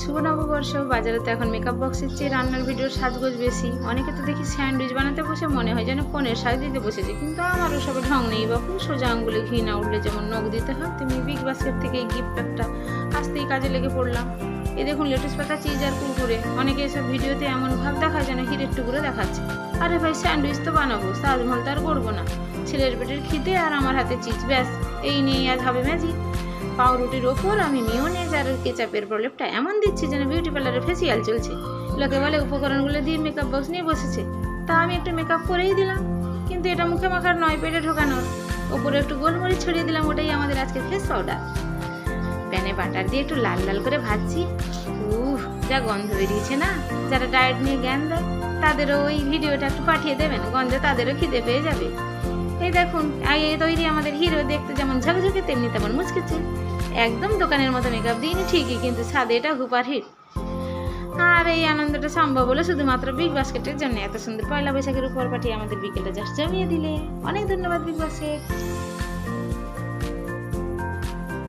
শুভ নববর্ষ। বাজারে তো এখন মেকআপ বক্সের চেয়ে রান্নার ভিডিওর সাজগোজ বেশি। অনেকে তো দেখি স্যান্ডউইচ বানাতে বসে মনে হয় যেন পনের সাজ দিতে বসেছে, কিন্তু আমার ওসবে ঢং নেই বাপু। সোজা আঙ্গুলে ঘি না উঠলে যেমন নখ দিতে হয়, তুমি বিগ বাস্কেট থেকে এই গিফট প্যাকটা আসতেই কাজে লেগে পড়লাম। এ দেখুন লেটুস পাতা, চিজ আর কুরকুরে। অনেকে এসব ভিডিওতে এমন ভাব দেখায় যেন হিরের টুকরো দেখাচ্ছে। আরে ভাই, স্যান্ডউইচ তো বানাবো, তাজমহল তো আর করবো না। ছেলের পেটের খিদে আর আমার হাতে চিজ, ব্যাস এই নিয়ে আজ হবে ম্যাজিক। পাউরুটির ওপর আমি মিওনেজ আর কেচাপের প্রলেপটা এমন দিচ্ছি যেন বিউটি পার্লারে ফেসিয়াল চলছে। লোকে বলে উপকরণগুলো দিয়ে মেকআপ বক্স নিয়ে বসেছে, তা আমি একটু মেকআপ করেই দিলাম। কিন্তু এটা মুখে মাখার নয়, পেটে ঢোকানোর। ওপরে একটু গোলমরিচ ছড়িয়ে দিলাম, ওটাই আমাদের আজকে ফেস পাউডার। প্যানে বাটার দিয়ে একটু লাল লাল করে ভাজছি। যা গন্ধ বেরিয়েছে না! যারা ডায়েট নিয়ে জ্ঞান দেয় তাদেরও ওই ভিডিওটা একটু পাঠিয়ে দেবেন, গন্ধে তাদেরও খিদে পেয়ে যাবে। এই দেখুন, এই তৈরি আমাদের হিরো, দেখতে যেমন ঝকঝকে তেমনি তেমন মুচকেছে। একদম দোকানের মতো মেকআপ দিইনি ঠিকই, কিন্তু ছাদে এটা হুপার হিট। আর এই আনন্দটা সম্ভব হলো শুধুমাত্র বিগ বাস্কেটের জন্য। এত সুন্দর পয়লা বৈশাখের উপর পাঠিয়ে আমাদের বিকেলটা জাস্ট জমিয়ে দিলে। অনেক ধন্যবাদ বিগ বাস্কেট।